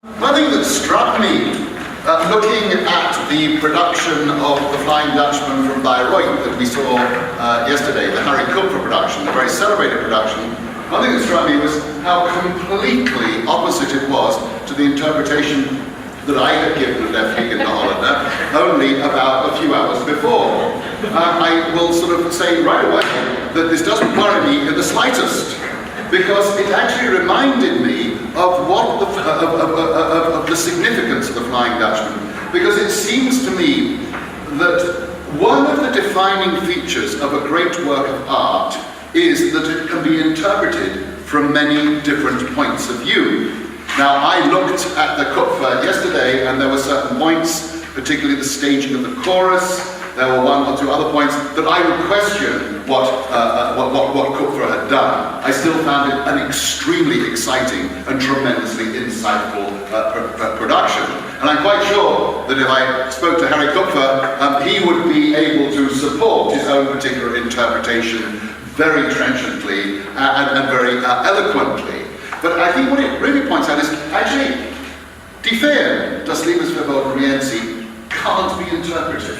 One thing that struck me looking at the production of The Flying Dutchman from Bayreuth that we saw yesterday, the Harry Kupfer production, a very celebrated production, one thing that struck me was how completely opposite it was to the interpretation that I had given of Der fliegende Holländer only about a few hours before. I will sort of say right away that this doesn't worry me in the slightest, because it actually reminded me of what of the significance of The Flying Dutchman, because it seems to me that one of the defining features of a great work of art is that it can be interpreted from many different points of view. Now, I looked at the Kupfer yesterday, and there were certain points, particularly the staging of the chorus. There were one or two other points that I would question what Kupfer had done. I still found it an extremely exciting and tremendously insightful production. And I'm quite sure that if I spoke to Harry Kupfer, he would be able to support his own particular interpretation very trenchantly and very eloquently. But I think what it really points out is actually, die Feen, das Liebesverbot Rienzi, can't be interpreted.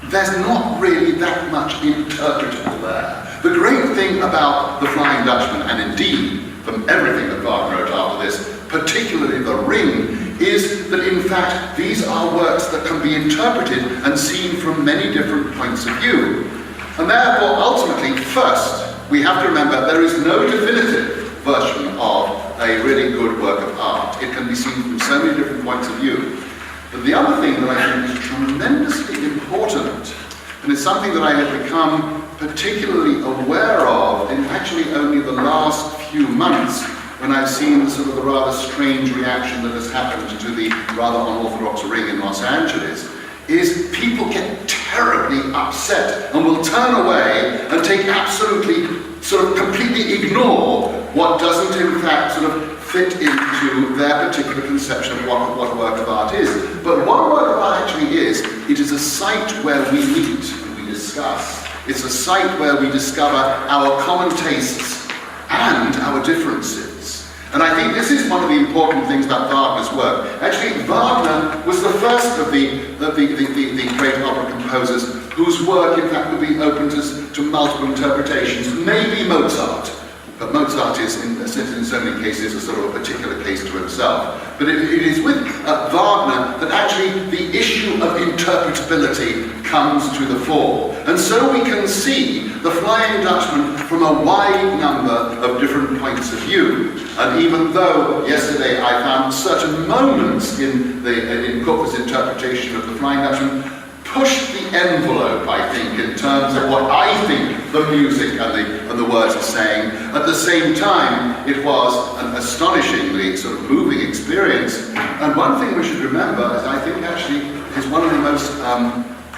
There's not really that much interpretable there. The great thing about The Flying Dutchman, and indeed from everything that Wagner wrote after this, particularly The Ring, is that in fact these are works that can be interpreted and seen from many different points of view. And therefore, ultimately, first, we have to remember there is no definitive version of a really good work of art. It can be seen from so many different points of view. But the other thing that I think is tremendously important, and it's something that I have become particularly aware of in actually only the last few months, when I've seen sort of the rather strange reaction that has happened to the rather unorthodox Ring in Los Angeles, is people get terribly upset and will turn away and take absolutely, sort of completely ignore what doesn't in fact sort of fit into their particular conception of what a work of art is. But what a work of art actually is, it is a site where we meet and we discuss. It's a site where we discover our common tastes and our differences. And I think this is one of the important things about Wagner's work. Actually, Wagner was the first of the great opera composers whose work, in fact, would be open to multiple interpretations. Maybe Mozart, but Mozart is, in so many cases, a sort of a particular case to himself. But it is with Wagner that actually the issue of interpretability comes to the fore. And so we can see The Flying Dutchman from a wide number of different points of view. And even though yesterday I found certain moments in Kupfer's interpretation of The Flying Dutchman pushed the envelope, I think, in terms of what I think the music and the words are saying. At the same time, it was an astonishingly sort of moving experience. And one thing we should remember is I think actually is one of the most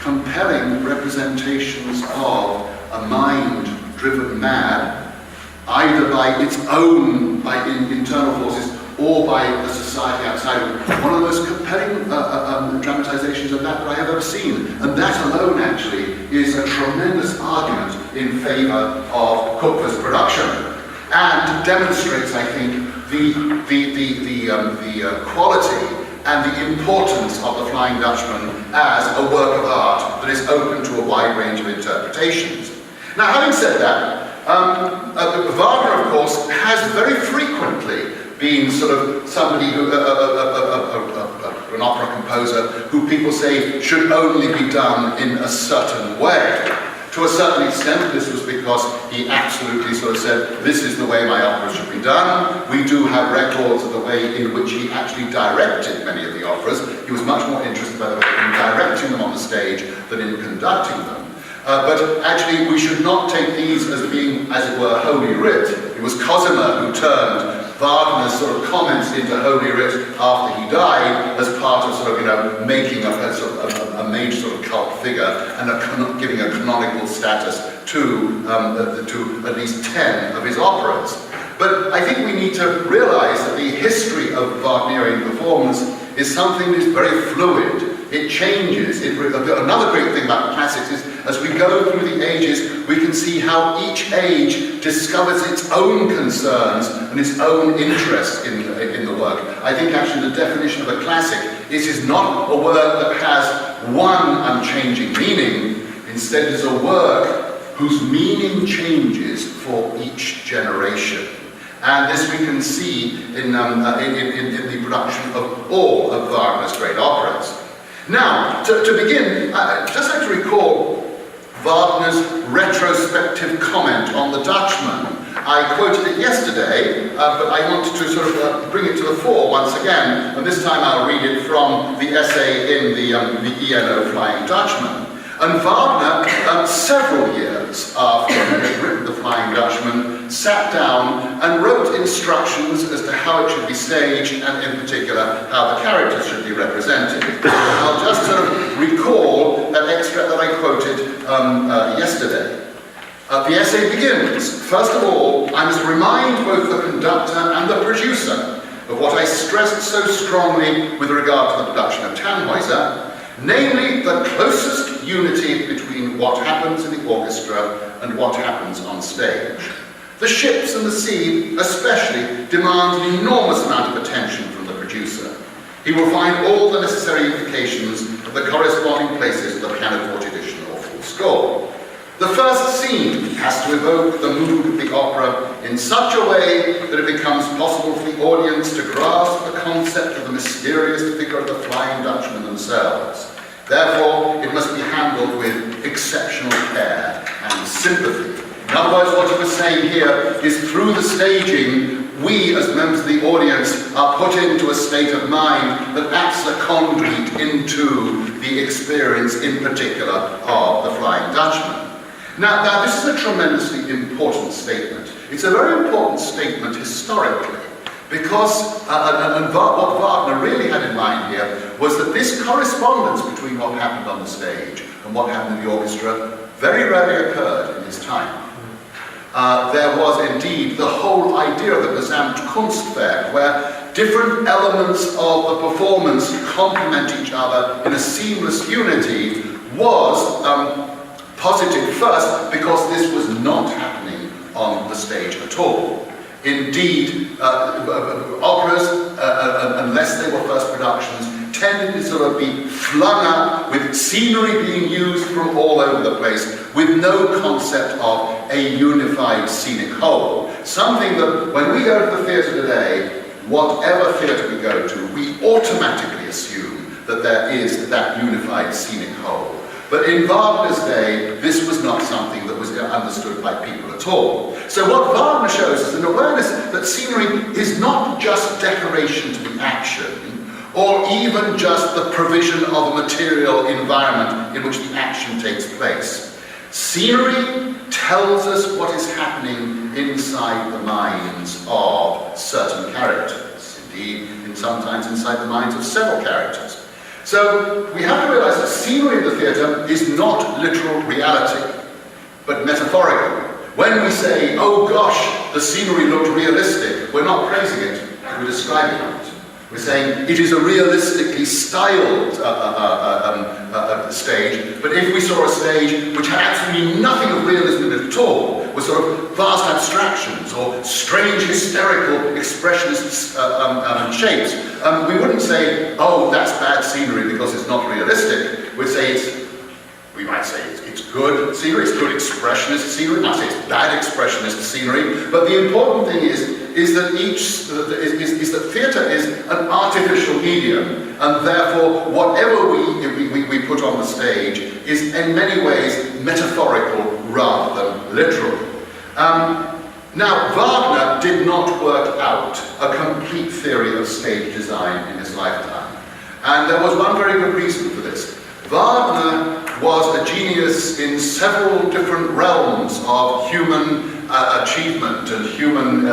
compelling representations of a mind driven mad, either by its own, by internal forces, or by the society outside of it. One of the most compelling dramatizations of that I have ever seen. And that alone, actually, is a tremendous argument in favor of Kupfer's production, and demonstrates, I think, the quality and the importance of The Flying Dutchman as a work of art that is open to a wide range of interpretations. Now, having said that, Wagner, of course, has very frequently been sort of somebody who, an opera composer, who people say should only be done in a certain way. To a certain extent, this was because he absolutely sort of said, this is the way my opera should be done. We do have records of the way in which he actually directed many of the operas. He was much more interested, by the way, in directing them on the stage than in conducting them. But actually, we should not take these as being, as it were, Holy Writ. It was Cosima who turned Wagner's sort of comments into Holy Writ after he died, as part of sort of, making a major sort of cult figure and giving a canonical status to at least 10 of his operas. But I think we need to realize that the history of Wagnerian performance is something that is very fluid. It changes. Another great thing about classics is as we go through the ages, we can see how each age discovers its own concerns and its own interests in the work. I think actually the definition of a classic is not a work that has one unchanging meaning. Instead, it is a work whose meaning changes for each generation. And this we can see in the production of all of Wagner's great operas. Now, to begin, I'd just like to recall Wagner's retrospective comment on the Dutchman. I quoted it yesterday, but I wanted to sort of bring it to the fore once again, and this time I'll read it from the essay in the ENO Flying Dutchman. And Wagner, several years after he had written The Flying Dutchman, sat down and wrote instructions as to how it should be staged, and in particular, how the characters should be represented. I'll just sort of recall that extract that I quoted yesterday. The essay begins, first of all, I must remind both the conductor and the producer of what I stressed so strongly with regard to the production of Tannhäuser, namely the closest unity between what happens in the orchestra and what happens on stage. The ships and the sea especially demand an enormous amount of attention from the producer. He will find all the necessary indications of the corresponding places of the pianoforte edition or full score. The first scene has to evoke the mood of the opera in such a way that it becomes possible for the audience to grasp the concept of the mysterious figure of the Flying Dutchman themselves. Therefore, it must be handled with exceptional care and sympathy. In other words, what he was saying here is through the staging, we as members of the audience are put into a state of mind that acts as a conduit into the experience in particular of the Flying Dutchman. Now this is a tremendously important statement. It's a very important statement historically, because what Wagner really had in mind here was that this correspondence between what happened on the stage and what happened in the orchestra very rarely occurred in his time. There was indeed the whole idea of the Gesamtkunstwerk, where different elements of the performance complement each other in a seamless unity, was posited first because this was not happening on the stage at all. Indeed, operas, unless they were first productions, tended to sort of be flung up with scenery being used from all over the place, with no concept of a unified scenic whole. Something that, when we go to the theatre today, whatever theatre we go to, we automatically assume that there is that unified scenic whole. But in Wagner's day, this was not something that was understood by people at all. So what Wagner shows is an awareness that scenery is not just decoration to the action, or even just the provision of a material environment in which the action takes place. Scenery tells us what is happening inside the minds of certain characters, indeed, sometimes inside the minds of several characters. So we have to realize that scenery in the theatre is not literal reality, but metaphorical. When we say, oh gosh, the scenery looked realistic, we're not praising it, we're describing it. We're saying it is a realistically styled stage, but if we saw a stage which had absolutely nothing of realism in it at all, with sort of vast abstractions or strange hysterical expressionist shapes, we wouldn't say, oh, that's bad scenery because it's not realistic. We'd say we might say it's good scenery, it's good expressionist scenery, we might say it's bad expressionist scenery, but the important thing is that theatre is an artificial medium, and therefore whatever we put on the stage is in many ways metaphorical rather than literal. Now, Wagner did not work out a complete theory of stage design in his lifetime, and there was one very good reason for this. Wagner was a genius in several different realms of human achievement and human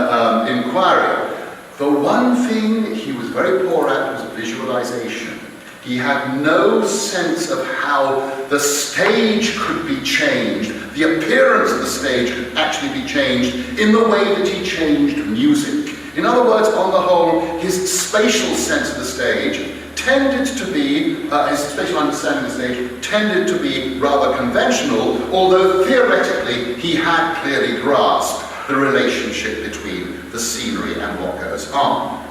inquiry. The one thing he was very poor at was visualization. He had no sense of how the stage could be changed, the appearance of the stage could actually be changed in the way that he changed music. In other words, on the whole, his spatial sense of the stage tended to be, his spatial understanding of the stage tended to be rather conventional, although theoretically he had clearly grasped the relationship between the scenery and what goes on.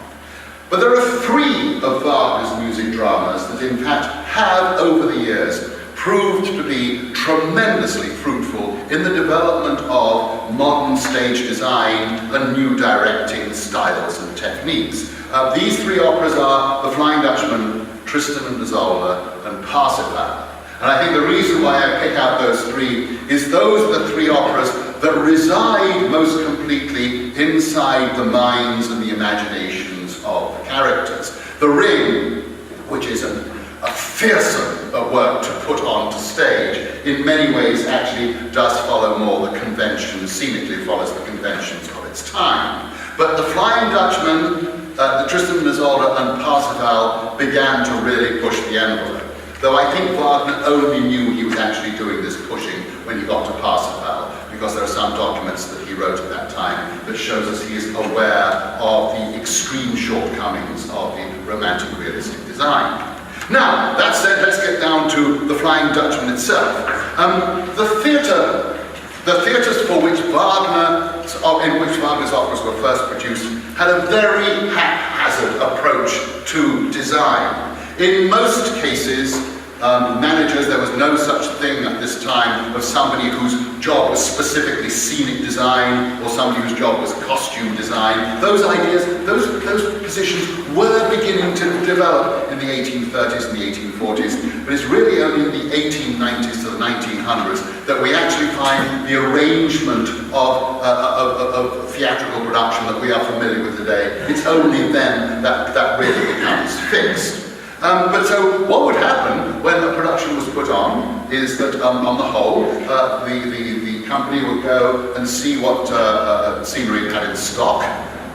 But there are three of Wagner's music dramas that in fact have, over the years, proved to be tremendously fruitful in the development of modern stage design and new directing styles and techniques. These three operas are The Flying Dutchman, Tristan and Isolde, and Parsifal. And I think the reason why I pick out those three is those are the three operas that reside most completely inside the minds and the imaginations of the characters. The Ring, which is a fearsome work to put onto stage, in many ways actually does follow more the conventions, scenically follows the conventions of its time. But The Flying Dutchman, the Tristan and Isolde and Parsifal began to really push the envelope. Though I think Wagner only knew he was actually doing this pushing when he got to Parsifal, because there are some documents that he wrote at that time that shows us he is aware of the extreme shortcomings of the romantic realistic design. Now, that said, let's get down to The Flying Dutchman itself. The theatres for which in which Wagner's operas were first produced had a very haphazard approach to design. In most cases, managers, there was no such thing at this time of somebody whose job was specifically scenic design or somebody whose job was costume design. Those ideas, those positions were beginning to develop in the 1830s and the 1840s, but it's really only in the 1890s to the 1900s that we actually find the arrangement of theatrical production that we are familiar with today. It's only then that really becomes fixed. But so what would happen when the production was put on is that on the whole, the company would go and see what scenery it had in stock,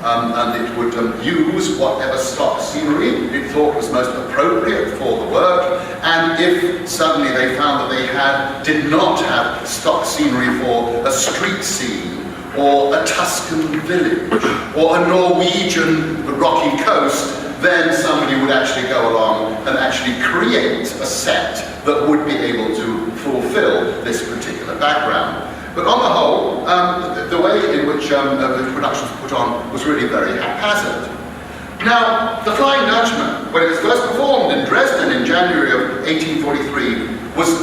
and it would use whatever stock scenery it thought was most appropriate for the work. And if suddenly they found that they did not have stock scenery for a street scene, or a Tuscan village, or a Norwegian rocky coast, then somebody would actually go along and actually create a set that would be able to fulfill this particular background. But on the whole, the way in which the production was put on was really very haphazard. Now, The Flying Dutchman, when it was first performed in Dresden in January of 1843,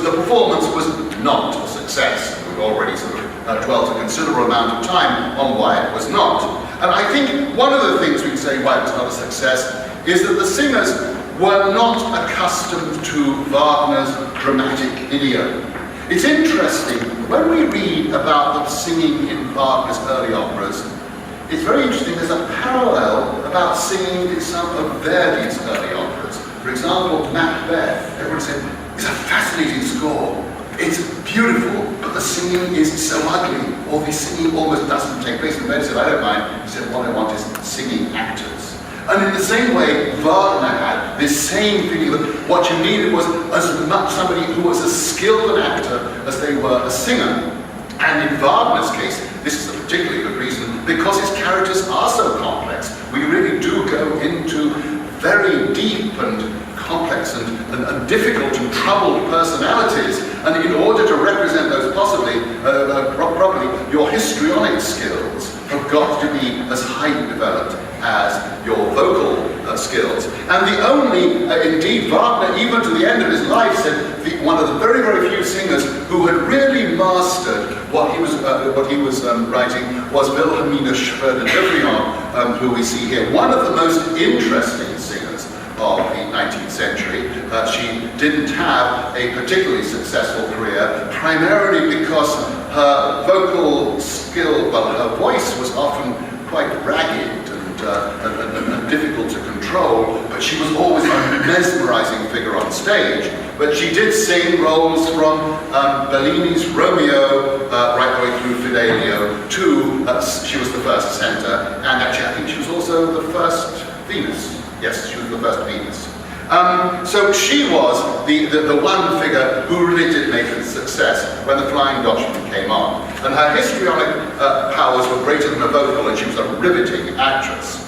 the performance was not a success. We've already sort of dwelt a considerable amount of time on why it was not. And I think one of the things we can say why it was not a success is that the singers were not accustomed to Wagner's dramatic idiom. It's interesting, when we read about the singing in Wagner's early operas, it's very interesting, there's a parallel about singing in some of Verdi's early operas. For example, Macbeth, everyone said, it's a fascinating score. It's beautiful, but the singing is so ugly, or the singing almost doesn't take place. And Verdi said, I don't mind. He said, what I want is singing actors. And in the same way, Wagner had this same feeling that what you needed was as much somebody who was as skilled an actor as they were a singer. And in Wagner's case, this is a particularly good reason, because his characters are so complex. We really do go into very deep and complex and difficult and troubled personalities, and in order to represent those properly, your histrionic skills have got to be as highly developed as your vocal skills. And the only, indeed, Wagner, even to the end of his life, said one of the very, very few singers who had really mastered what he was writing was Wilhelmina Schroeder-Devrient, who we see here. One of the most interesting singers of the 19th century. She didn't have a particularly successful career, primarily because her vocal skill, well, her voice was often quite ragged and difficult to control, but she was always a mesmerizing figure on stage. But she did sing roles from Bellini's Romeo right the way through Fidelio to, she was the first center, and actually I think she was also the first Venus. Yes, she was the first Venus. So she was the one figure who really did make a success when The Flying Dutchman came on. And her histrionic powers were greater than her vocal, and she was a riveting actress.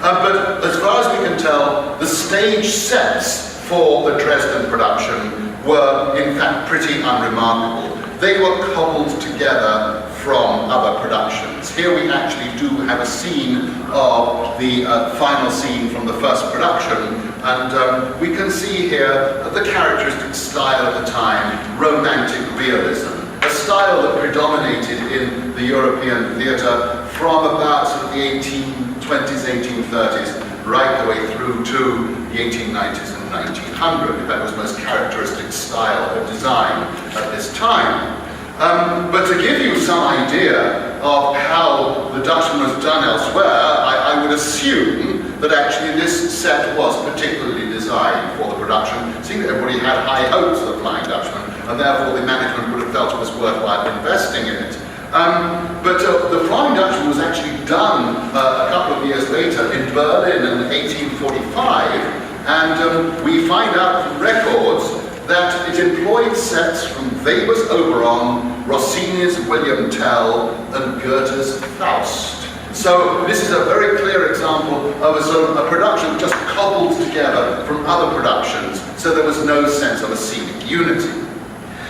But as far as we can tell, the stage sets for the Dresden production were in fact pretty unremarkable. They were cobbled together from other productions. Here we actually do have a scene of the final scene from the first production, and we can see here the characteristic style of the time, romantic realism, a style that predominated in the European theatre from about sort of the 1820s, 1830s, right the way through to the 1890s and 1900. That was most characteristic style of design at this time. But to give you some idea of how the Dutchman was done elsewhere, I would assume that actually this set was particularly designed for the production. Seeing that everybody had high hopes of the Flying Dutchman, and therefore the management would have felt it was worthwhile investing in it. But the Flying Dutchman was actually done a couple of years later in Berlin in 1845, and we find out from records that it employed sets from Weber's Oberon, Rossini's William Tell, and Goethe's Faust. So this is a very clear example of a production just cobbled together from other productions, so there was no sense of a scenic unity.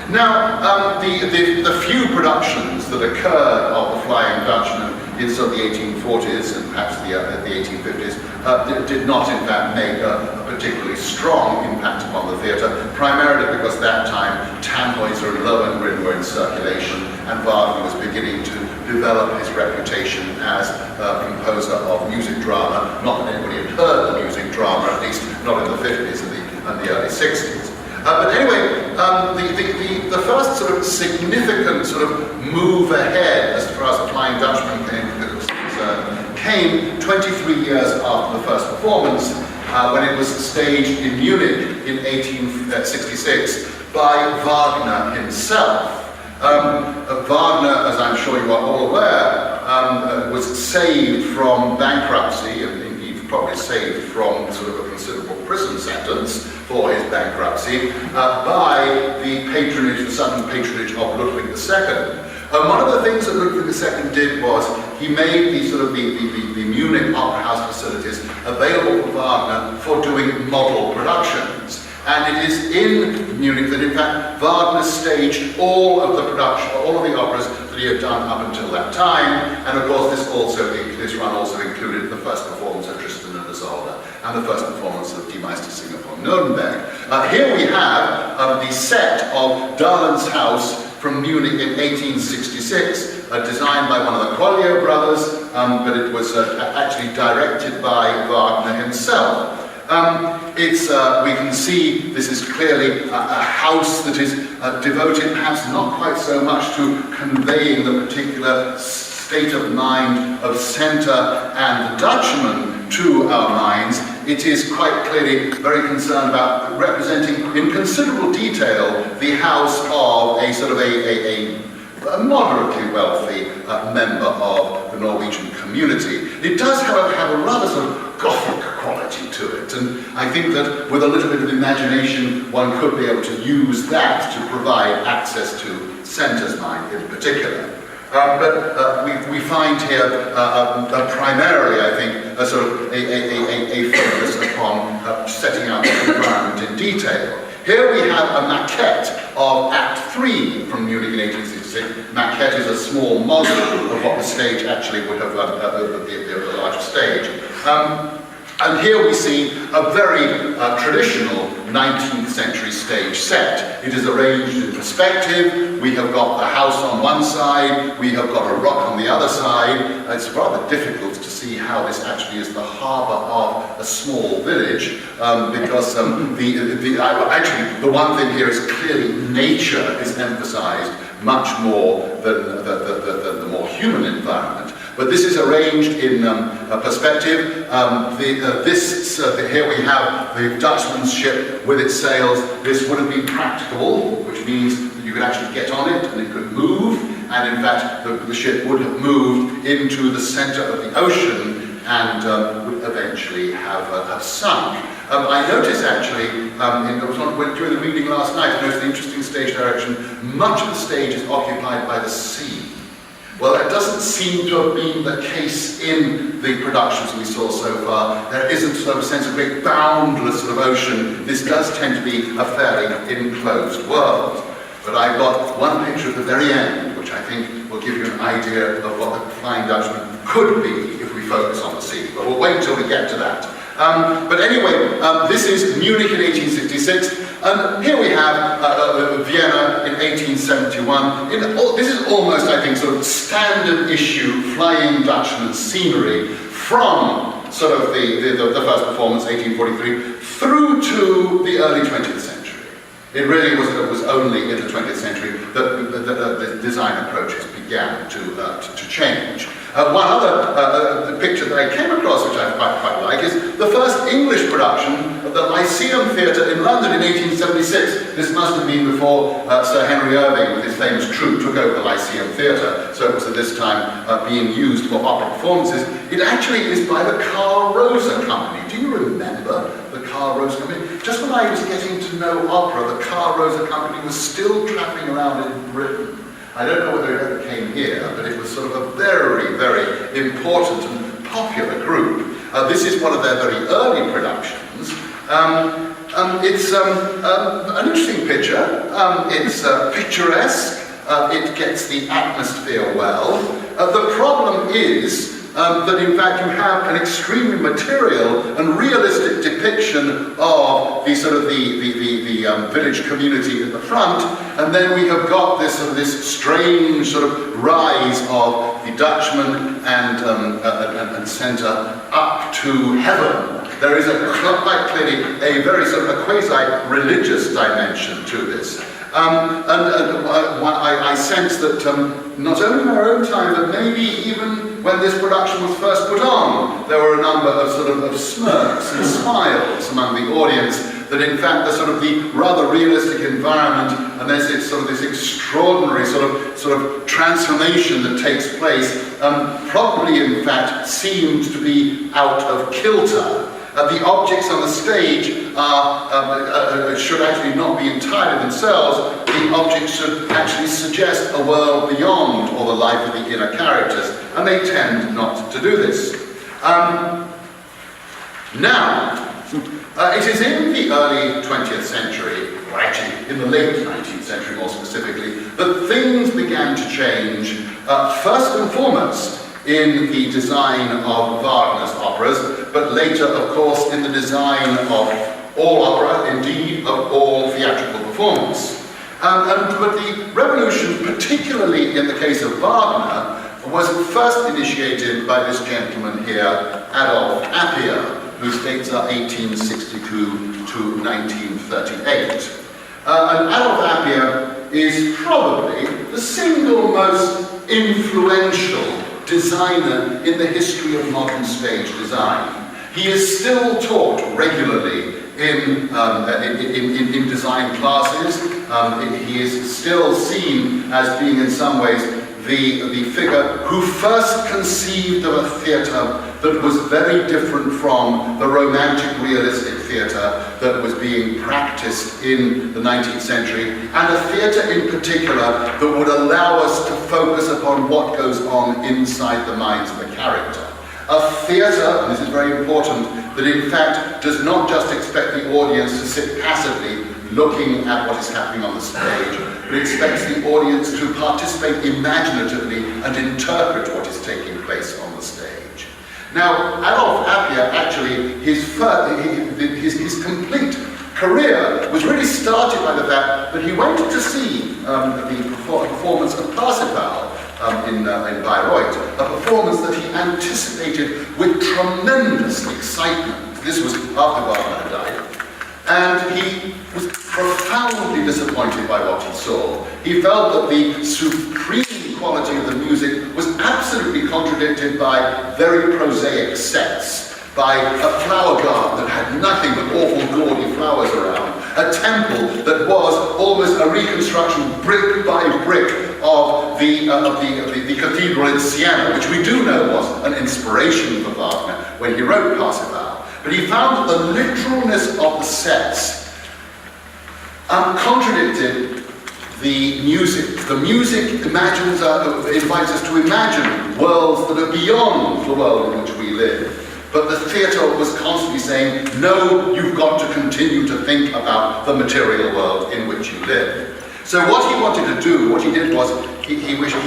Now, the few productions that occurred of the Flying Dutchman in sort of the 1840s and perhaps the 1850s did not in fact make a particularly strong impact upon the theatre, primarily because at that time Tannhäuser and Lohengrin were in circulation, and Wagner was beginning to develop his reputation as a composer of music drama. Not that anybody had heard of music drama, at least not in the 50s and the early 60s. But anyway, the first sort of significant sort of move ahead as far as the Flying Dutchman came 23 years after the first performance, when it was staged in Munich in 1866 by Wagner himself. Wagner, as I'm sure you are all aware, was saved from bankruptcy, and indeed probably saved from sort of a considerable prison sentence for his bankruptcy, by the patronage, the sudden patronage of Ludwig II. One of the things that Ludwig II did was he made the Munich Opera House facilities available for Wagner for doing model productions. And it is in Munich that in fact Wagner staged all of the production, all of the operas that he had done up until that time. And of course this run also included the first performance of Tristan and Isolde and the first performance of Die Meistersinger von Nürnberg. Here we have the set of Dahlen's house from Munich in 1866, designed by one of the Collier brothers, but it was actually directed by Wagner himself. We can see this is clearly a house that is devoted perhaps not quite so much to conveying the particular state of mind of Center and the Dutchman to our minds. It is quite clearly very concerned about representing in considerable detail the house of a sort of a moderately wealthy member of the Norwegian community. It does, however, have a rather sort of Gothic quality to it, and I think that with a little bit of imagination one could be able to use that to provide access to Center's mind in particular. But we find here primarily, I think, a sort of a focus upon setting out the environment in detail. Here we have a maquette of Act 3 from Munich in 1866. Maquette is a small model of what the stage actually would have, the larger stage. And here we see a very traditional 19th century stage set. It is arranged in perspective. We have got the house on one side, we have got a rock on the other side. It's rather difficult to see how this actually is the harbour of a small village, because actually the one thing here is clearly nature is emphasised much more than the more human environment. But this is arranged in perspective. Here we have the Dutchman's ship with its sails. This would have been practicable, which means that you could actually get on it and it could move. And in fact, the ship would have moved into the centre of the ocean and would eventually have sunk. I noticed actually, during the reading last night, I noticed the interesting stage direction. Much of the stage is occupied by the sea. Well, it doesn't seem to have been the case in the productions we saw so far. There isn't sort of a sense of great boundless sort of ocean. This does tend to be a fairly enclosed world. But I've got one picture at the very end, which I think will give you an idea of what the Flying Dutchman could be if we focus on the sea. But we'll wait until we get to that. But anyway, this is Munich in 1866. And here we have Vienna in 1871. This is almost, I think, sort of standard issue Flying Dutchman scenery from sort of the first performance, 1843, through to the early 20th century. It really was only in the 20th century that the design approaches began to change. One other picture that I came across, which I quite like, is the first English production of the Lyceum Theatre in London in 1876. This must have been before Sir Henry Irving, with his famous troupe, took over the Lyceum Theatre, so it was at this time being used for opera performances. It actually is by the Carl Rosa Company. Do you remember the Carl Rosa Company? Just when I was getting to know opera, the Carl Rosa Company was still travelling around in Britain. I don't know whether it ever came here, but it was sort of a very, very important and popular group. This is one of their very early productions. It's an interesting picture. It's picturesque. It gets the atmosphere well. The problem is that in fact you have an extremely material and realistic depiction of the sort of the village community at the front, and then we have got this strange sort of rise of the Dutchman and centre up to heaven. There is quite clearly a very sort of a quasi-religious dimension to this. I sense that not only in our own time, but maybe even when this production was first put on, there were a number of sort of smirks and smiles among the audience, that in fact the sort of the rather realistic environment, and there's this extraordinary sort of transformation that takes place, probably in fact seemed to be out of kilter. The objects on the stage should actually not be entirely themselves. The objects should actually suggest a world beyond all the life of the inner characters, and they tend not to do this. Now, it is in the early 20th century, or actually in the late 19th century more specifically, that things began to change, first and foremost in the design of Wagner's operas, but later, of course, in the design of all opera, indeed of all theatrical performance. But the revolution, particularly in the case of Wagner, was first initiated by this gentleman here, Adolf Appia, whose dates are 1862 to 1938. And Adolf Appia is probably the single most influential designer in the history of modern stage design. He is still taught regularly in design classes. He is still seen as being in some ways the figure who first conceived of a theatre that was very different from the romantic realistic theatre that was being practiced in the 19th century, and a theatre in particular that would allow us to focus upon what goes on inside the minds of the character. A theatre, and this is very important, that in fact does not just expect the audience to sit passively looking at what is happening on the stage, but expects the audience to participate imaginatively and interpret what is taking place on the stage. Now, Adolf Appia, actually, his complete career was really started by the fact that he went to see the performance of Parsifal in Bayreuth, a performance that he anticipated with tremendous excitement. This was after Wagner had died. And he was profoundly disappointed by what he saw. He felt that the supreme quality of the music was absolutely contradicted by very prosaic sets, by a flower garden that had nothing but awful gaudy flowers around, a temple that was almost a reconstruction brick by brick of the cathedral in Siena, which we do know was an inspiration for Wagner when he wrote Parsifal. But he found that the literalness of the sets contradicted the music. The music imagines, invites us to imagine worlds that are beyond the world in which we live. But the theatre was constantly saying, no, you've got to continue to think about the material world in which you live. So what he wanted to do, what he did was, he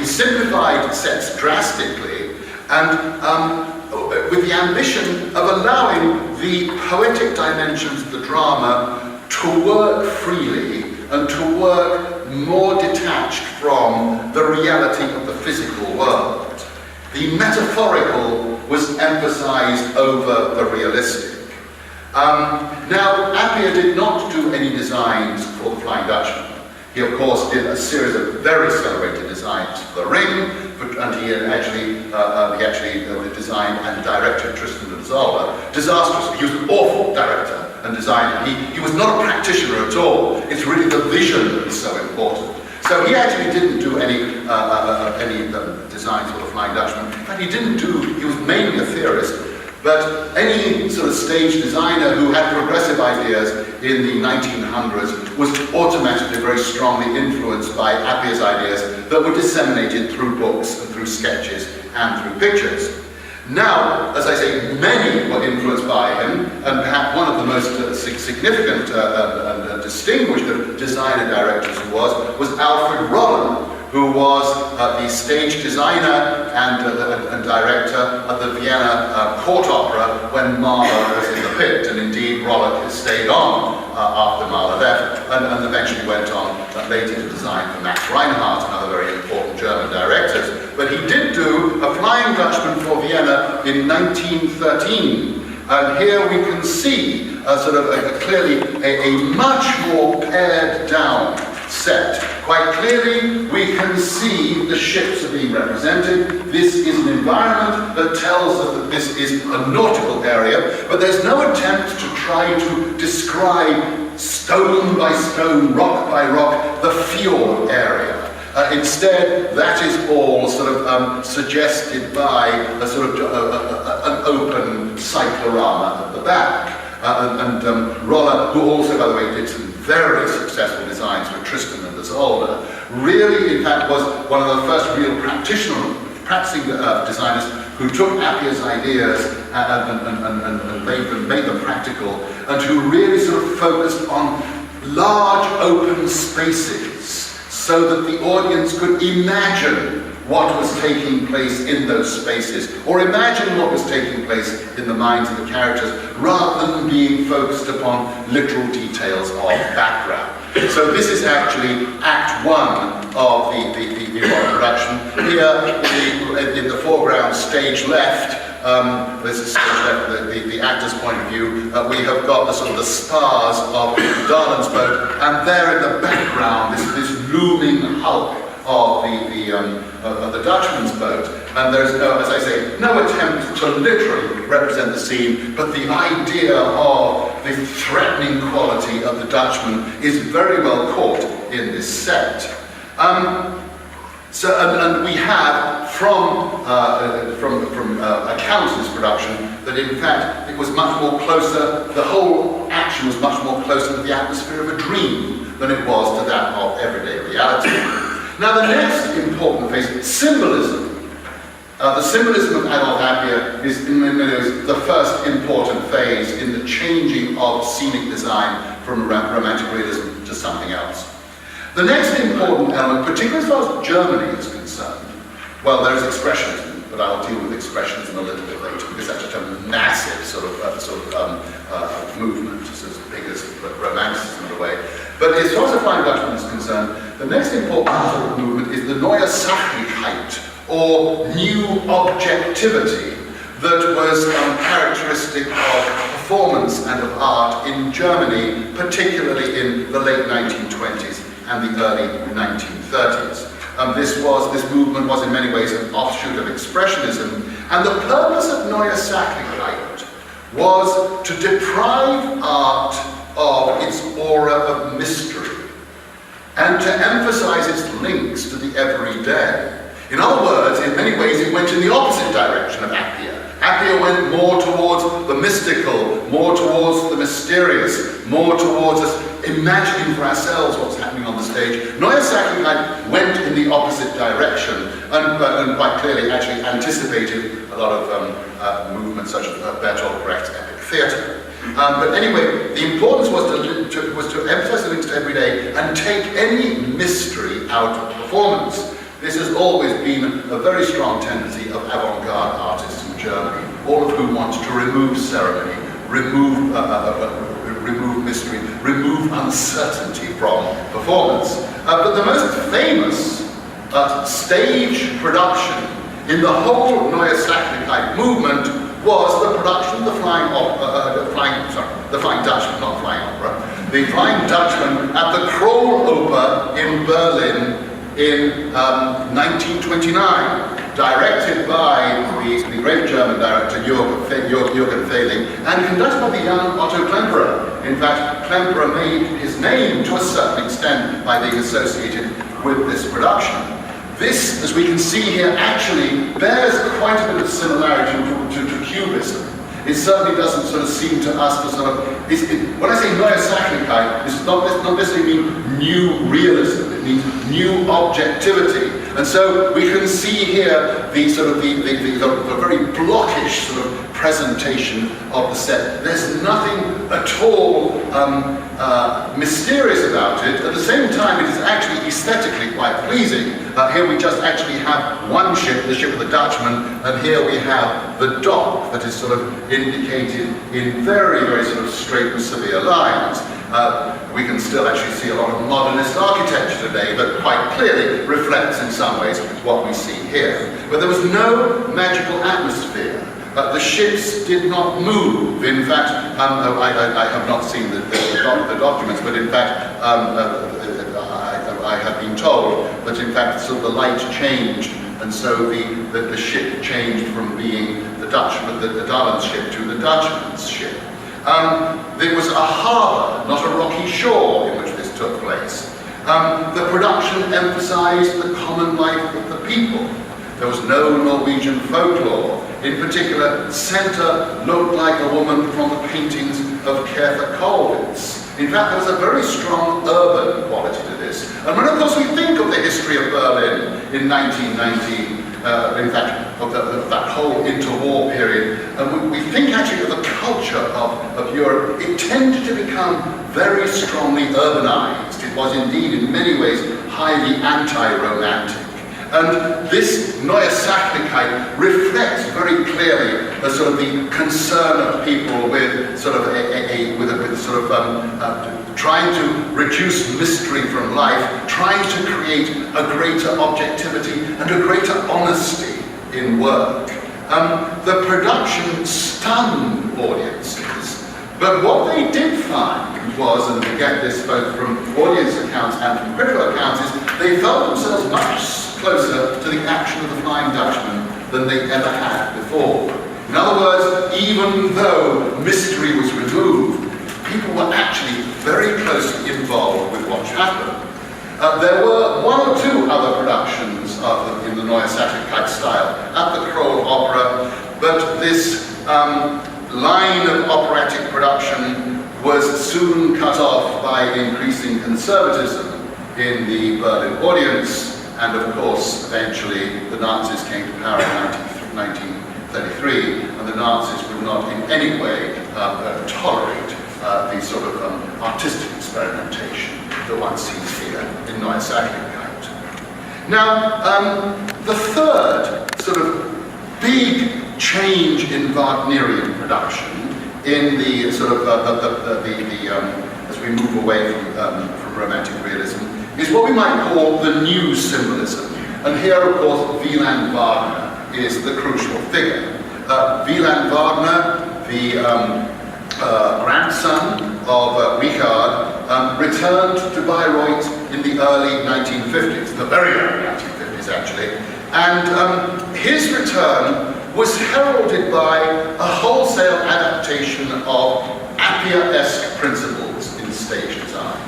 simplified sets drastically, and with the ambition of allowing the poetic dimensions of the drama to work freely and to work more detached from the reality of the physical world. The metaphorical was emphasized over the realistic. Now, Appia did not do any designs for the Flying Dutchman. He, of course, did a series of very celebrated designs for the Ring, and he actually designed and directed Tristan and Isolde disastrously. He was an awful director and designer. He was not a practitioner at all. It's really the vision that is so important. So he actually didn't do any designs for the Flying Dutchman. In fact, he was mainly a theorist. But any sort of stage designer who had progressive ideas in the 1900s was automatically very strongly influenced by Appia's ideas that were disseminated through books and through sketches and through pictures. Now, as I say, many were influenced by him, and perhaps one of the most significant and distinguished designer directors who was Alfred Roller, who was the stage designer and director of the Vienna Court Opera when Mahler was in the pit, and indeed Roller stayed on after Mahler left, and eventually went on later to design for Max Reinhardt and other very important German directors. But he did do a Flying Dutchman for Vienna in 1913, and here we can see clearly a much more pared down set. Quite clearly, we can see the ships are being represented. This is an environment that tells us that this is a nautical area, but there's no attempt to try to describe stone by stone, rock by rock, the fjord area. Instead, that is all suggested by an open cyclorama at the back. Roller, who also, by the way, did some very successful designs for Tristan and Isolde, really, in fact, was one of the first real practicing designers who took Appia's ideas and made them practical, and who really focused on large open spaces so that the audience could imagine what was taking place in those spaces, or imagine what was taking place in the minds of the characters, rather than being focused upon literal details of background. So this is actually Act 1 of the production. Here, in the foreground, stage left, this is stage left, the actor's point of view, we have got the spars of Darlan's boat, and there in the background, this looming hulk of the Dutchman's boat, and there's no, as I say, no attempt to literally represent the scene, but the idea of the threatening quality of the Dutchman is very well caught in this set. And we have from accounts of this production that in fact it was much more closer, the whole action was much more closer to the atmosphere of a dream than it was to that of everyday reality. Now the next important phase, symbolism. The symbolism of Adolf Appia is in many ways the first important phase in the changing of scenic design from romantic realism to something else. The next important element, particularly as far as Germany is concerned, well, there is expressionism, but I'll deal with expressionism a little bit later because that's such a massive movement, it's as big as romanticism in a way. But as far as the Flying Dutchman is concerned, the next important movement is the Neue Sachlichkeit, or new objectivity, that was characteristic of performance and of art in Germany, particularly in the late 1920s and the early 1930s. This movement was in many ways an offshoot of Expressionism, and the purpose of Neue Sachlichkeit was to deprive art of its aura of mystery and to emphasize its links to the everyday. In other words, in many ways it went in the opposite direction of Appia. Appia went more towards the mystical, more towards the mysterious, more towards us imagining for ourselves what's happening on the stage. Neue Sachlichkeit went in the opposite direction and quite clearly actually anticipated a lot of movements such as Bertolt Brecht's epic theatre. But anyway, the importance was to emphasize the links to everyday and take any mystery out of performance. This has always been a very strong tendency of avant-garde artists in Germany, all of whom want to remove ceremony, remove mystery, remove uncertainty from performance. But the most famous stage production in the whole Neue Sachlichkeit movement was the production of the Flying Dutchman, not Flying Opera, the Flying Dutchman at the Kroll Oper in Berlin in 1929, directed by the great German director Jürgen Fehling and conducted by the young Otto Klemperer. In fact, Klemperer made his name to a certain extent by being associated with this production. This, as we can see here, actually bears quite a bit of similarity to Cubism. It certainly doesn't sort of seem to us to sort of... when I say Neue Sachlichkeit, this does not necessarily mean new realism. It means new objectivity. And so we can see here the sort of the very blockish sort of presentation of the set. There's nothing at all mysterious about it. At the same time, it is actually aesthetically quite pleasing. Here we just actually have one ship, the ship of the Dutchman, and here we have the dock that is sort of indicated in very, very sort of straight and severe lines. We can still actually see a lot of modernist architecture today that quite clearly reflects in some ways what we see here. But there was no magical atmosphere. The ships did not move. In fact, I have not seen the documents, but in fact, I have been told that in fact sort of the light changed, and so the ship changed from being the Dahlens ship to the Dutchman's ship. There was a harbour, not a rocky shore, in which this took place. The production emphasized the common life of the people. There was no Norwegian folklore. In particular, Center looked like a woman from the paintings of Kertha Kollwitz. In fact, there was a very strong urban quality to this. And when, of course, we think of the history of Berlin in 1919, in fact, of that whole interwar period, and we think actually of the culture of Europe, it tended to become very strongly urbanized. It was indeed, in many ways, highly anti-romantic. And this Neue Sachlichkeit reflects very clearly the sort of the concern of people with sort of trying to reduce mystery from life, trying to create a greater objectivity and a greater honesty in work. The production stunned audiences, but what they did find was, and we get this both from audience accounts and from critical accounts, is they felt themselves much closer to the action of the Flying Dutchman than they ever had before. In other words, even though mystery was removed, people were actually very closely involved with what happened. There were one or two other productions in the Neue Sachlichkeit style at the Kroll Opera, but this line of operatic production was soon cut off by increasing conservatism in the Berlin audience. And of course, eventually, the Nazis came to power in 1933, and the Nazis would not in any way tolerate the sort of artistic experimentation that one sees here in Neue Sachlichkeit. Now, the third sort of big change in Wagnerian production in the sort of as we move away from romantic realism, is what we might call the new symbolism. And here, of course, Wieland Wagner is the crucial figure. Wieland Wagner, the grandson of Richard, returned to Bayreuth in the early 1950s, the very early 1950s actually, and his return was heralded by a wholesale adaptation of Appia-esque principles in stage design.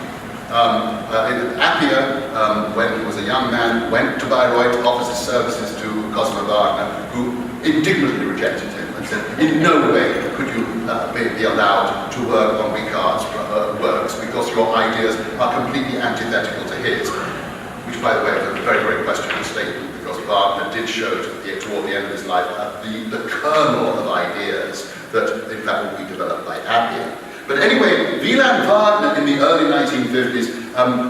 Appia, when he was a young man, went to Bayreuth, offers his services to Cosima Wagner, who indignantly rejected him and said, in no way could you be allowed to work on Ricard's works because your ideas are completely antithetical to his. Which, by the way, is a very, very questionable statement, because Wagner did show toward the end of his life the kernel of ideas that, in fact, would be developed by Appia. But anyway, Wieland Wagner in the early 1950s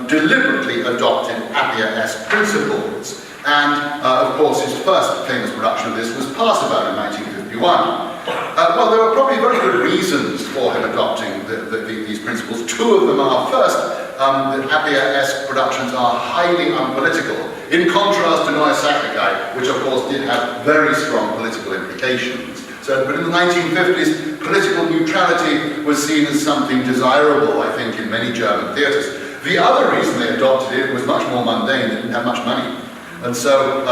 deliberately adopted Appia-esque principles. And, of course, his first famous production of this was Passerball in 1951. Well, there were probably very good reasons for him adopting these principles. Two of them are, first, the Appia-esque productions are highly unpolitical, in contrast to Neue Sachlichkeit, which, of course, did have very strong political implications. So, but in the 1950s, political neutrality was seen as something desirable, I think, in many German theatres. The other reason they adopted it was much more mundane. They didn't have much money. And so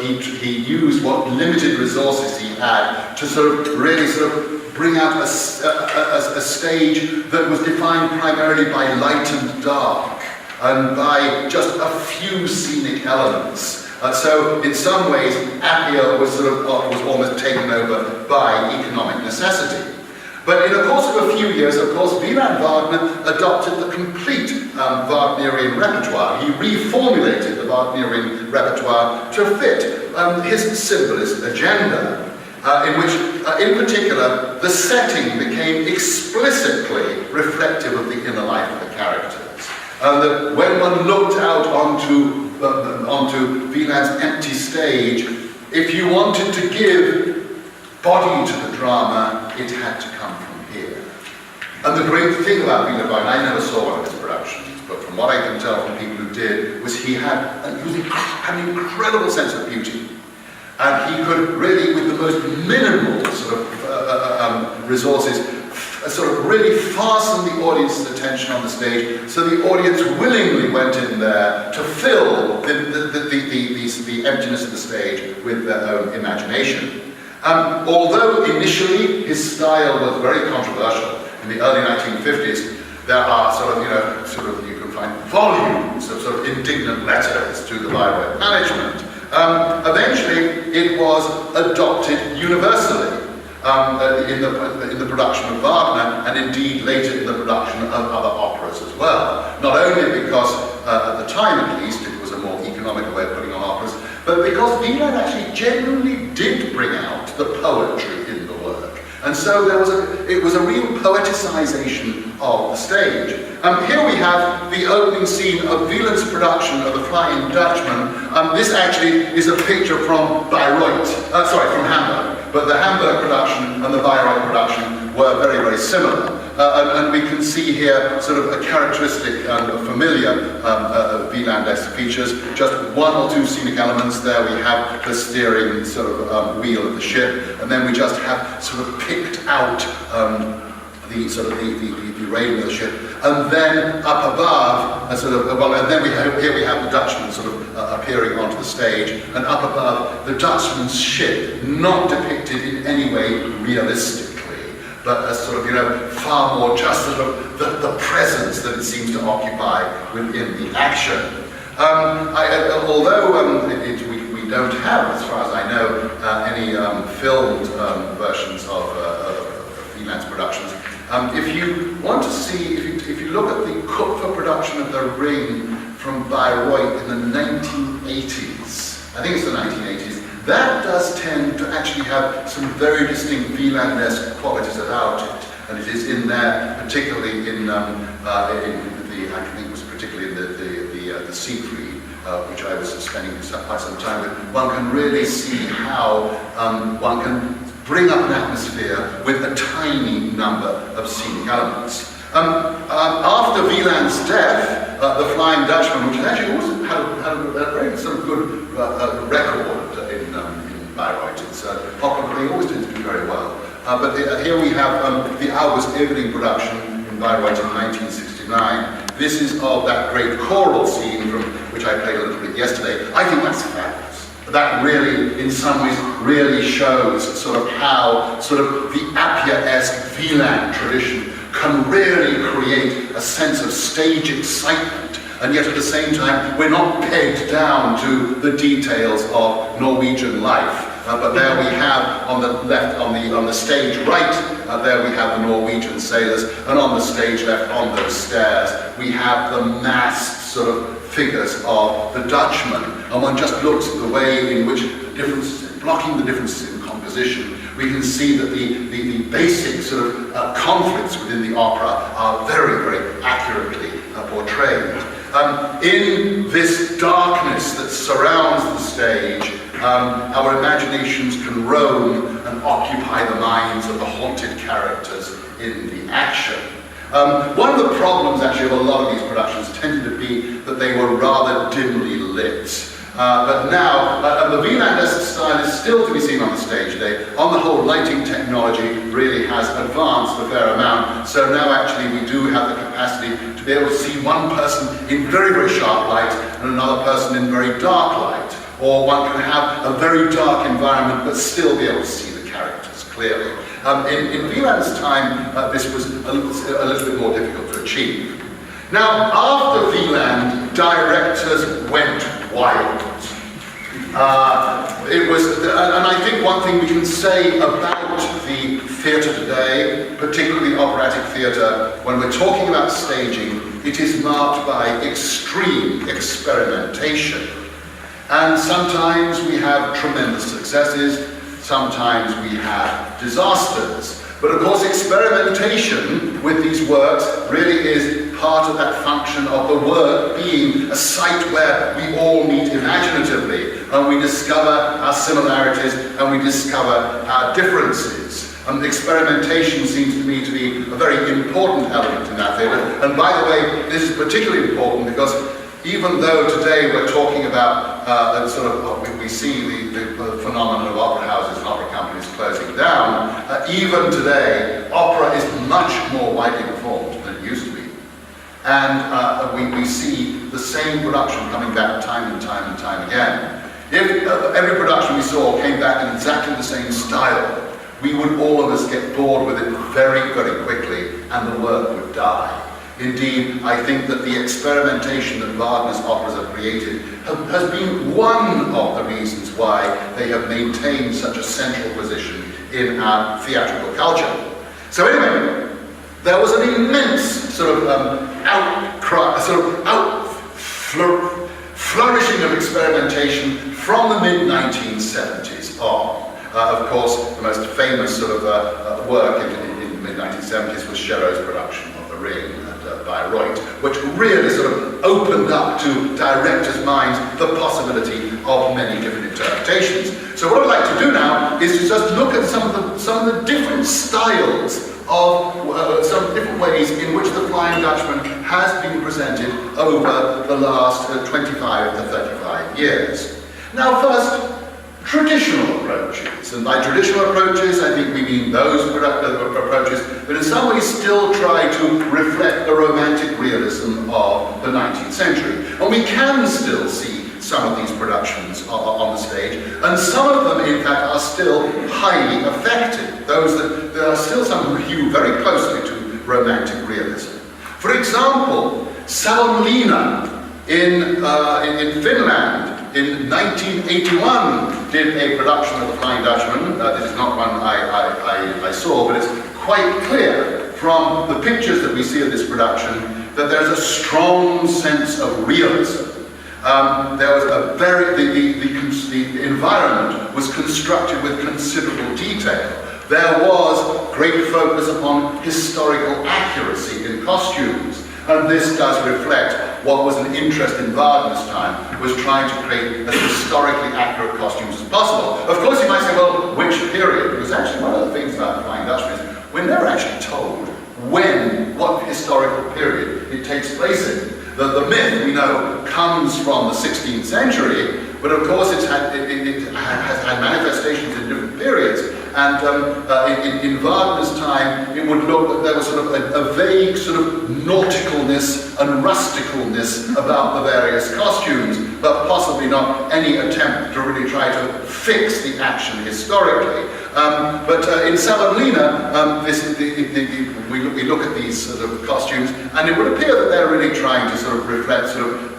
he used what limited resources he had to really bring out a stage that was defined primarily by light and dark, and by just a few scenic elements. So in some ways, Appia was almost taken over by economic necessity. But in the course of a few years, of course, Wieland Wagner adopted the complete Wagnerian repertoire. He reformulated the Wagnerian repertoire to fit his symbolist agenda, in which, in particular, the setting became explicitly reflective of the inner life of the characters. That when one looked out onto Wieland's empty stage, if you wanted to give body to the drama, it had to come from here. And the great thing about Wieland Wagner, I never saw one of his productions, but from what I can tell from people who did, was he had an incredible sense of beauty. And he could really, with the most minimal resources, really fasten the audience's attention on the stage, so the audience willingly went in there to fill the emptiness of the stage with their own imagination. Although initially his style was very controversial, in the early 1950s, there are you can find volumes of indignant letters to the Bayreuth management. Eventually, it was adopted universally in the production of Wagner, and indeed later in the production of other operas as well. Not only because, at the time at least, it was a more economical way of putting on operas, but because Wieland actually genuinely did bring out the poetry in the work. And so it was a real poeticization of the stage. Here we have the opening scene of Wieland's production of The Flying Dutchman. This actually is a picture from from Hamburg. But the Hamburg production and the Bayreuth production were very, very similar. And we can see here sort of a characteristic and familiar Wieland-esque features. Just one or two scenic elements. There we have the steering wheel of the ship, and then we just have sort of picked out the railing of the ship, and then up above, and then here we have the Dutchman appearing onto the stage, and up above the Dutchman's ship, not depicted in any way realistically, but as far more just the presence that it seems to occupy within the action. Although we don't have, as far as I know, any filmed versions of Wieland's productions. If you want to see, if you look at the Kupfer production of The Ring from Bayreuth in the 1980s, I think it's the 1980s, that does tend to actually have some very distinct Wieland-esque qualities about it, and it is in there, particularly in I think it was particularly in the Siegfried, which I was spending quite some time with. One can really see how one can bring up an atmosphere with a tiny number of scenic elements. After Wieland's death, The Flying Dutchman, which actually also had a very good record in Bayreuth. It's opera always did do very well. But here we have the August Evening production in Bayreuth in 1969. This is of that great choral scene from which I played a little bit yesterday. I think that's fabulous. That really, in some ways, really shows how the Appia-esque Wieland tradition can really create a sense of stage excitement, and yet at the same time, we're not pegged down to the details of Norwegian life. but there we have on the left, on the stage right, there we have the Norwegian sailors, and on the stage left, on those stairs, we have the masked sort of figures of the Dutchmen. And one just looks at the way in which the differences, blocking the differences in composition, we can see that the basic sort of conflicts within the opera are very, very accurately portrayed. In this darkness that surrounds the stage, our imaginations can roam and occupy the minds of the haunted characters in the action. One of the problems actually of a lot of these productions tended to be that they were rather dimly lit. But now, the Wielandesque style is still to be seen on the stage today. On the whole, lighting technology really has advanced a fair amount. So now actually we do have the capacity to be able to see one person in very, very sharp light and another person in very dark light. Or one can have a very dark environment but still be able to see the characters clearly. In Wieland's time, this was a little bit more difficult to achieve. Now, after Wieland, directors went wild. And I think one thing we can say about the theatre today, particularly operatic theatre, when we're talking about staging, it is marked by extreme experimentation. And sometimes we have tremendous successes, sometimes we have disasters. But of course, experimentation with these works really is part of that function of the work being a site where we all meet imaginatively and we discover our similarities and we discover our differences. Experimentation seems to me to be a very important element in that theatre. And by the way, this is particularly important because even though today we're talking about we see the phenomenon of opera houses and opera companies closing down, even today, opera is much more widely performed than it used to be. And we see the same production coming back time and time and time again. If every production we saw came back in exactly the same style, we would all of us get bored with it very, very quickly and the work would die. Indeed, I think that the experimentation that Wagner's operas have created has been one of the reasons why they have maintained such a central position in our theatrical culture. So anyway, there was an immense sort of outcry, flourishing of experimentation from the mid-1970s on. Of course, the most famous sort of work in the mid-1970s was Cherot's production of The Ring at Bayreuth, which really sort of opened up to directors' minds the possibility of many different interpretations. So what I'd like to do now is to just look at some of the different styles of some different ways in which the Flying Dutchman has been presented over the last 25 to 35 years. Now first, traditional approaches, and by traditional approaches I think we mean those approaches that in some ways still try to reflect the romantic realism of the 19th century. And we can still see some of these productions on the stage, and some of them in fact are still highly effective, those that are still some who hew very closely to romantic realism. For example, Savonlinna in Finland in 1981 did a production of The Flying Dutchman. This is not one I saw, but it's quite clear from the pictures that we see of this production that there's a strong sense of realism. There was the environment was constructed with considerable detail. There was great focus upon historical accuracy in costumes. And this does reflect what was an interest in Wagner's time, was trying to create as historically accurate costumes as possible. Of course you might say, well, which period? Because actually one of the things about The Flying Dutchman is we're never actually told what historical period it takes place in. The myth, we know, comes from the 16th century, but of course it has had manifestations in different periods. And in Wagner's time, it would look that there was sort of a vague sort of nauticalness and rusticalness about the various costumes, but possibly not any attempt to really try to fix the action historically. But in Savonlinna, we look at these sort of costumes, and it would appear that they're really trying to sort of reflect sort of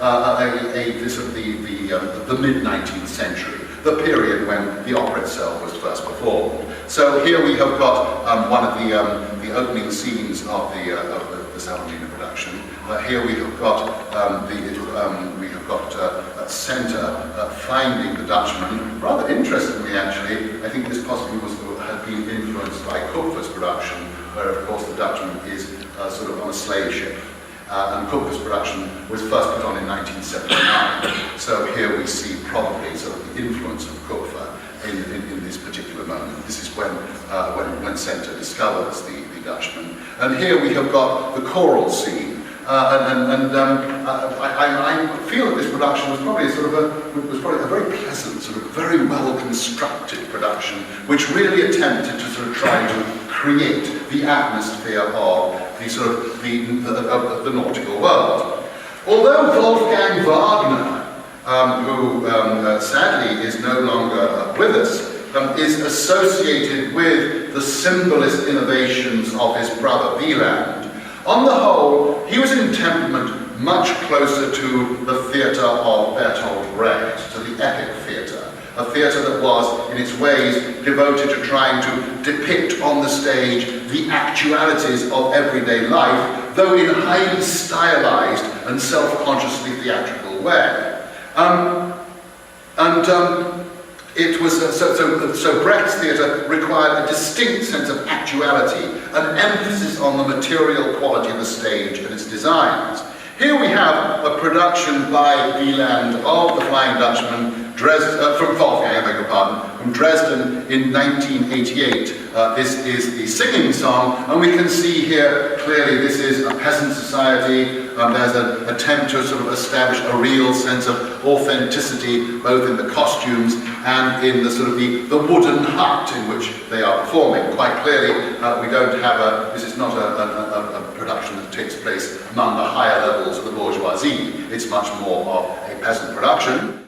the mid-19th century. the period when the opera itself was first performed. So here we have got one of the opening scenes of the Salomina production. Here we have got Center finding the Dutchman. Rather interestingly, actually, I think this possibly had been influenced by Kupfer's production, where of course the Dutchman is sort of on a slave ship. And Kupfer's production was first put on in 1979. So here we see probably sort of the influence of Kupfer in this particular moment. This is when Center discovers the Dutchman. And here we have got the choral scene. I feel that this production was probably a very pleasant, sort of very well constructed production, which really attempted to sort of try to create the atmosphere of the nautical world. Although Wolfgang Wagner, who sadly is no longer with us, is associated with the symbolist innovations of his brother Wieland, on the whole, he was in temperament much closer to the theatre of Bertolt Brecht, to the epic theatre, a theatre that was, in its ways, devoted to trying to depict on the stage the actualities of everyday life, though in a highly stylized and self-consciously theatrical way. It was so Brecht's theatre required a distinct sense of actuality, an emphasis on the material quality of the stage and its designs. Here we have a production by Wieland of The Flying Dutchman, from Wolfgang, I beg your pardon, from Dresden in 1988. This is the singing song, and we can see here clearly this is a peasant society. There's an attempt to sort of establish a real sense of authenticity, both in the costumes and in the sort of the wooden hut in which they are performing. Quite clearly, we don't have this is not a production that takes place among the higher levels of the bourgeoisie. It's much more of a peasant production.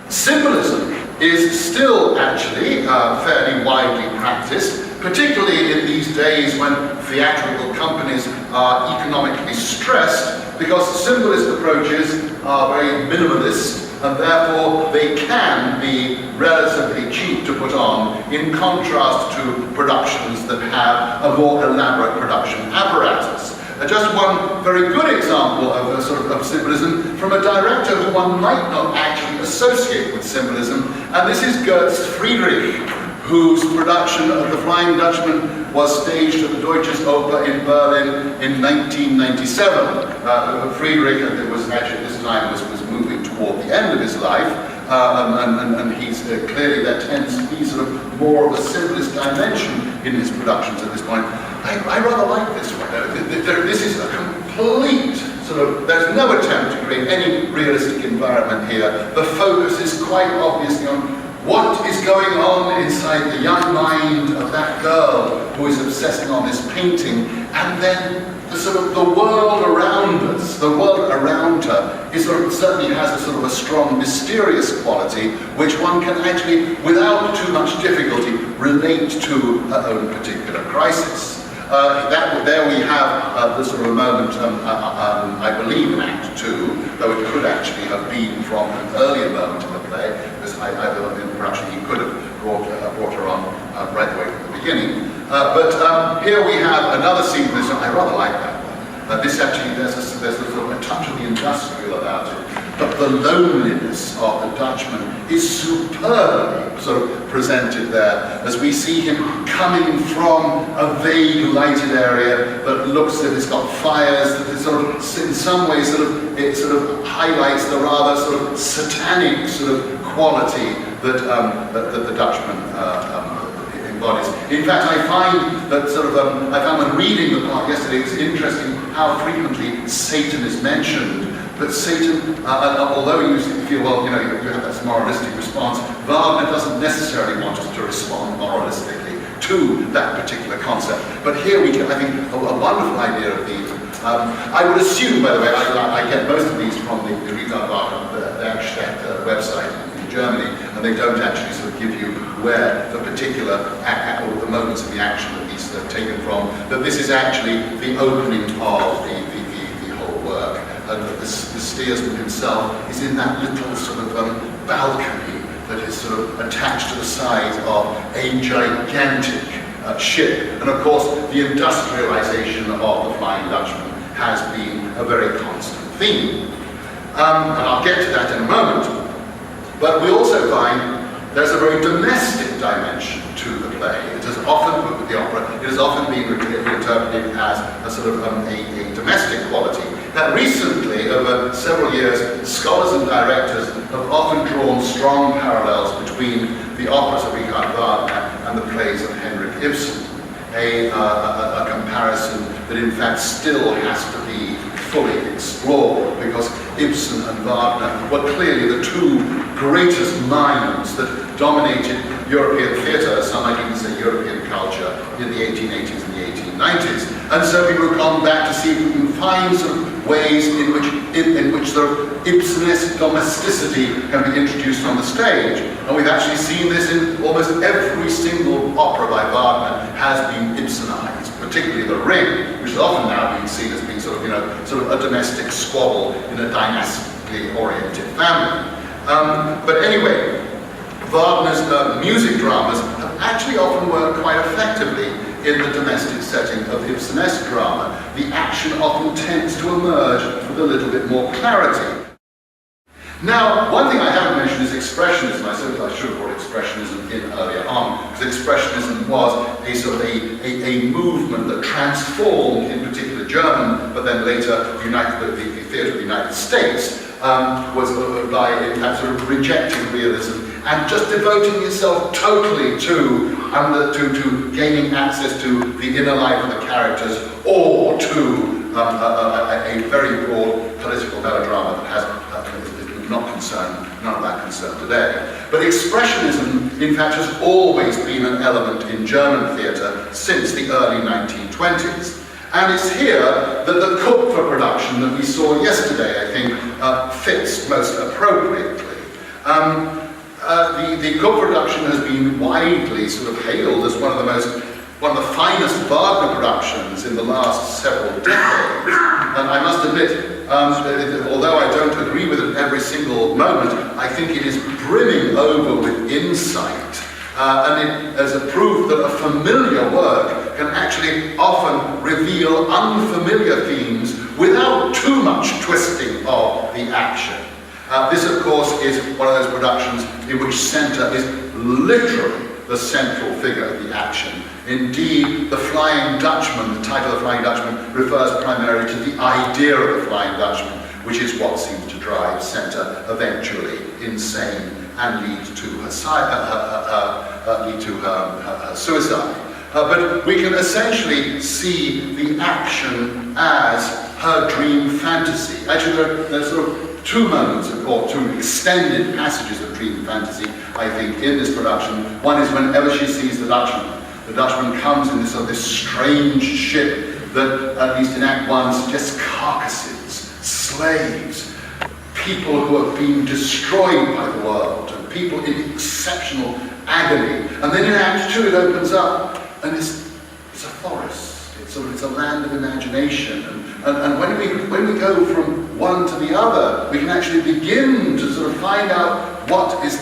Symbolism is still actually fairly widely practiced, particularly in these days when theatrical companies are economically stressed, because symbolist approaches are very minimalist and therefore they can be relatively cheap to put on, in contrast to productions that have a more elaborate production apparatus. Just one very good example of symbolism from a director who one might not actually associate with symbolism, and this is Gerd Friedrich, whose production of The Flying Dutchman was staged at the Deutsches Oper in Berlin in 1997. Friedrich, it was actually at this time, was moving toward the end of his life, and he's clearly there tends to be sort of more of a symbolist dimension in his productions at this point. I rather like this one. This is a complete sort of, there's no attempt to create any realistic environment here. The focus is quite obviously on what is going on inside the young mind of that girl who is obsessing on this painting, and then the world around us, the world around her, certainly has a sort of a strong, mysterious quality, which one can actually, without too much difficulty, relate to her own particular crisis. There we have the sort of a moment, I believe in Act 2, though it could actually have been from an earlier moment in the play, because in the production he could have brought her on right away from the beginning. But here we have another scene from this one. I rather like that one. This actually, there's a sort of a touch of the industrial about it, but the loneliness of the Dutchman is superbly sort of presented there, as we see him coming from a vague lighted area that looks as if it's got fires, that is sort of, in some ways, it sort of highlights the rather sort of satanic sort of quality that the Dutchman embodies. In fact, I find that I found when reading the part yesterday, it's interesting how frequently Satan is mentioned. But Satan, although you feel, well, you have that moralistic response, Wagner doesn't necessarily want us to respond moralistically to that particular concept. But here we get, I think, a wonderful idea of the. I would assume, by the way, I get most of these from the Riga Wagner, the Werkstatt website in Germany, and they don't actually sort of give you where the particular or the moments of the action that these are taken from. That this is actually the opening of the whole work. And that the steersman himself is in that little sort of balcony that is sort of attached to the side of a gigantic ship. And of course, the industrialization of the Flying Dutchman has been a very constant theme. And I'll get to that in a moment. But we also find there's a very domestic dimension to the play. It has often, with the opera, it has often been interpreted as a sort of a domestic quality. Now recently, over several years, scholars and directors have often drawn strong parallels between the operas of Richard Wagner and the plays of Henrik Ibsen. A comparison that in fact still has to be fully explored, because Ibsen and Wagner were clearly the two greatest minds that dominated European theatre, some might even say European culture, in the 1880s and the 1890s. And so we will come back to see if we can find some ways in which sort of Ibsenesque domesticity can be introduced on the stage. And we've actually seen this in almost every single opera by Wagner has been Ibsenized, particularly The Ring, which is often now being seen as being sort of a domestic squabble in a dynastically oriented family. But anyway, Wagner's music dramas have actually often worked quite effectively in the domestic setting of Ibsenesque drama. The action often tends to emerge with a little bit more clarity. Now, one thing I haven't mentioned is expressionism. I said I should have brought expressionism in earlier on, because expressionism was a sort of a movement that transformed, in particular German, but then later the theatre of the United States, was by in fact sort of rejecting realism and just devoting itself totally to gaining access to the inner life of the characters, or to a very broad political melodrama that has none of that concern today. But expressionism, in fact, has always been an element in German theatre since the early 1920s. And it's here that the Kupfer production that we saw yesterday, I think, fits most appropriately. The Kupfer production has been widely sort of hailed as one of the finest Wagner productions in the last several decades. And I must admit, although I don't agree with it every single moment, I think it is brimming over with insight. And it is a proof that a familiar work can actually often reveal unfamiliar themes without too much twisting of the action. This, of course, is one of those productions in which centre is literally the central figure of the action. Indeed, the Flying Dutchman, the title of the Flying Dutchman, refers primarily to the idea of the Flying Dutchman, which is what seems to drive centre eventually insane and lead to her suicide. But we can essentially see the action as her dream fantasy. Actually, there's sort of two moments, or two extended passages of dream fantasy, I think, in this production. One is whenever she sees the Dutchman. The Dutchman comes in this strange ship that, at least in Act 1, suggests carcasses, slaves, people who have been destroyed by the world, and people in exceptional agony. And then in Act 2 it opens up, and it's a forest. It's a land of imagination. And when we go from one to the other, we can actually begin to sort of find out what is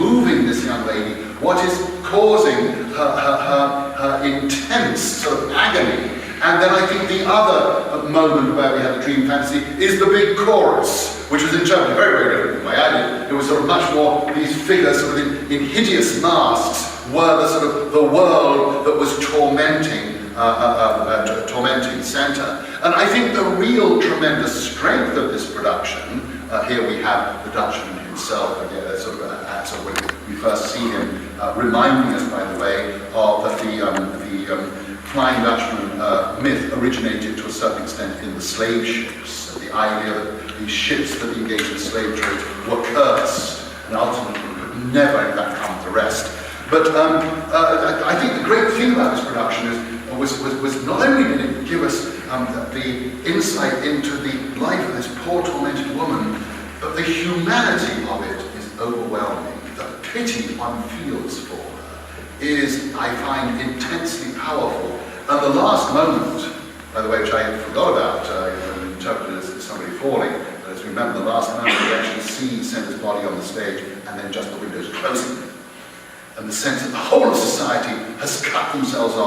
moving this young lady, what is causing her intense sort of agony. And then I think the other moment where we have the dream fantasy is the big chorus, which was interpreted very, very different way. It was sort of much more these figures sort of in hideous masks were the sort of the world that was tormenting centre. And I think the real tremendous strength of this production, here we have the Dutchman himself, so when we first see him, reminding us, by the way, of that the Flying Dutchman myth originated to a certain extent in the slave ships. The idea that these ships that engaged in the slave trade were cursed and ultimately could never, in fact, come to rest. But I think the great thing about this production was not only did it give us the insight into the life of this poor tormented woman, but the humanity of it is overwhelming. The pity one feels for her is, I find, intensely powerful. And the last moment, by the way, which I forgot about, interpreted as somebody falling, Because remember, the last moment we actually see Senna's body on the stage, and then just the windows closing. And the sense that the whole of society has cut themselves off.